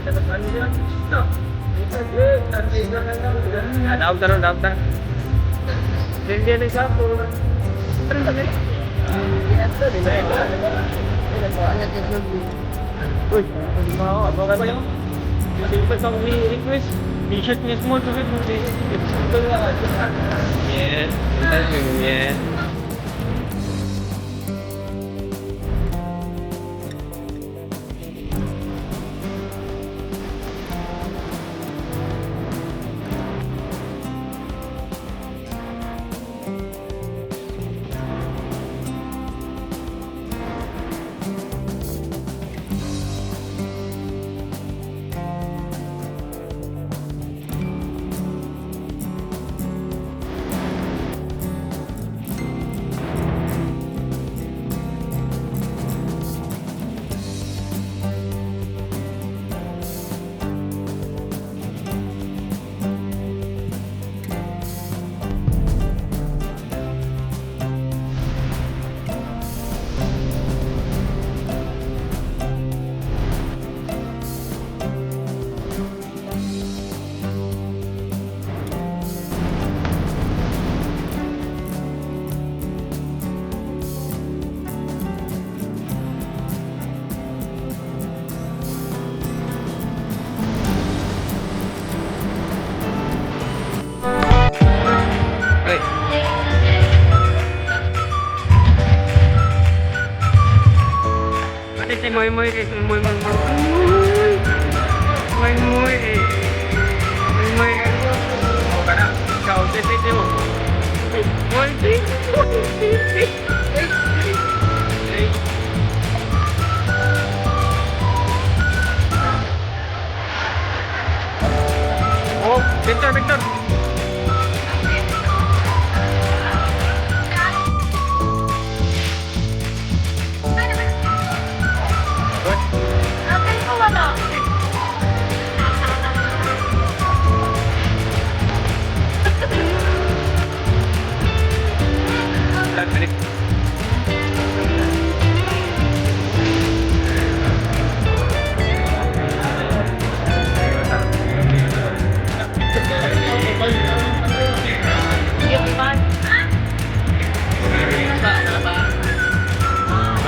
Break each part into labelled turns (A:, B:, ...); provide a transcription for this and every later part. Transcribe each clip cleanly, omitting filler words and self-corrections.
A: Daog na ron, daog na. Hindi na isa po. Uy, ano ka ba yun? Request ako ni request. T-shirt mismo, tuwid mo. Yes, yes. Moy moy moy moy moy moy kana kau tete mo moy oh Victor Victor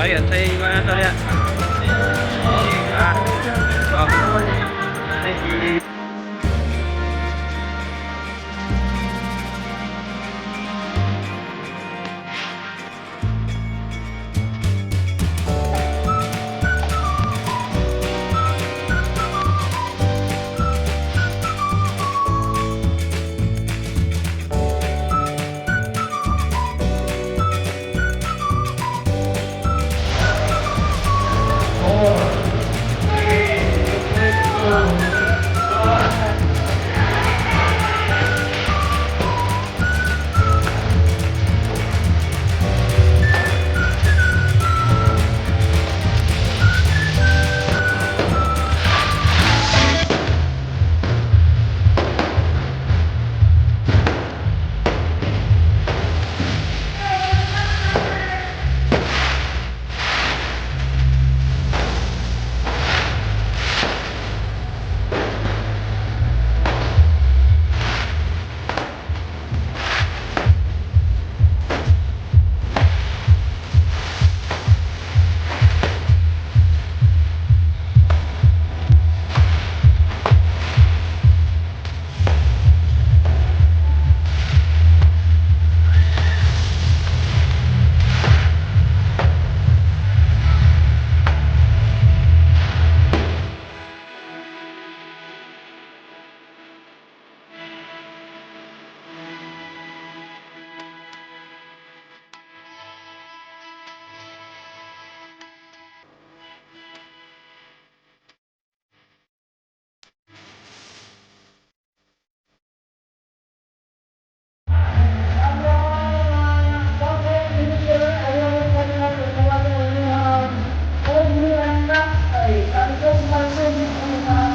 A: Ayan, saya gimana tuh ya?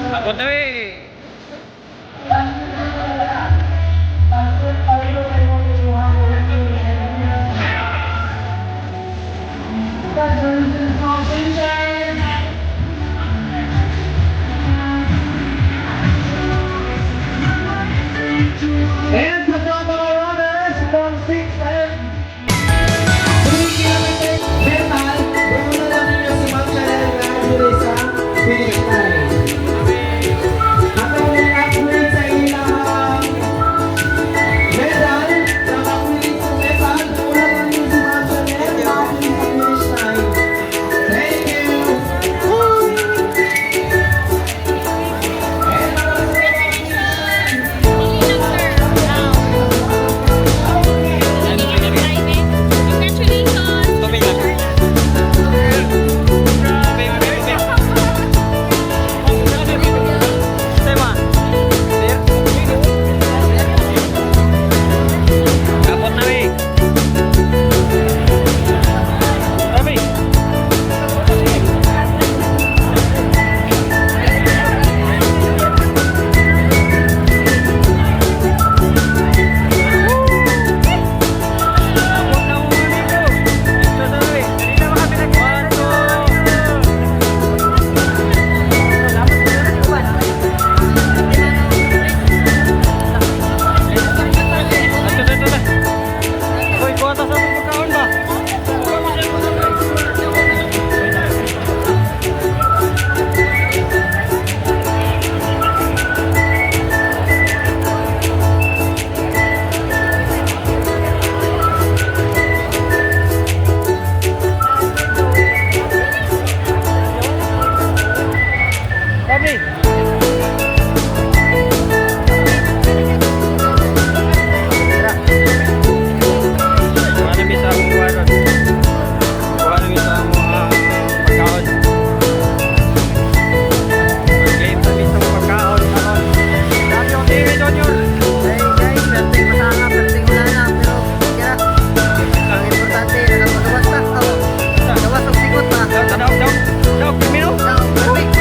A: Takot na eh. Dali. Kuha na bisa akong buwan ron. Kuha na bisa akong pagkaon. Mag-claim na bisa akong pagkaon. Dami yung TV doon yun.
B: Hey guys, penting masama, penting wala na, pero kaya ang importante na magawas na ako. Gawas ang sigot pa.
A: Daw, primero.
B: Daw, perfect.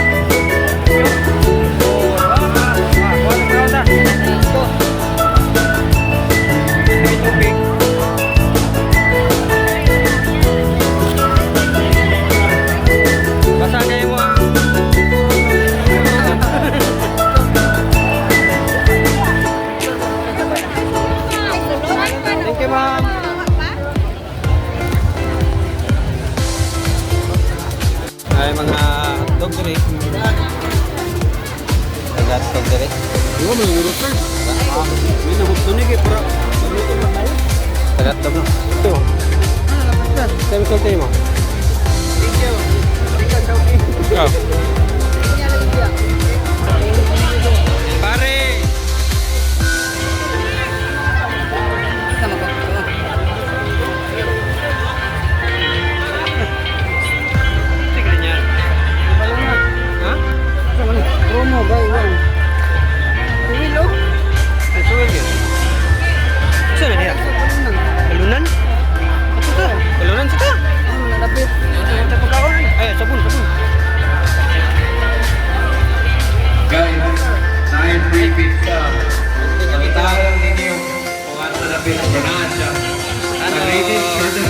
A: Thank you, ma'am. Ay, mga dog diri. Tagat dog diri.
C: Yo, menurut sir. Ini nabuk tunig eh, para maluto na tayo.
A: Tagat dog no. Ito. Sabi ko tayo mo.
B: Thank you.
A: Oh. Pare. Sige niya. Ha?
B: Promo, buy one. Uwilo?
A: Ay, suwel yun. Saan na niya? Kalunan? Ito ka? Kalunan sa ka?
B: Nalapit.
A: Ito pagkaon. Ay, sabon.
D: Guys, 9 free pizza. Pagkitahan ninyo kung ano na pinagpranasya.
A: Ano?
D: Ang rated for the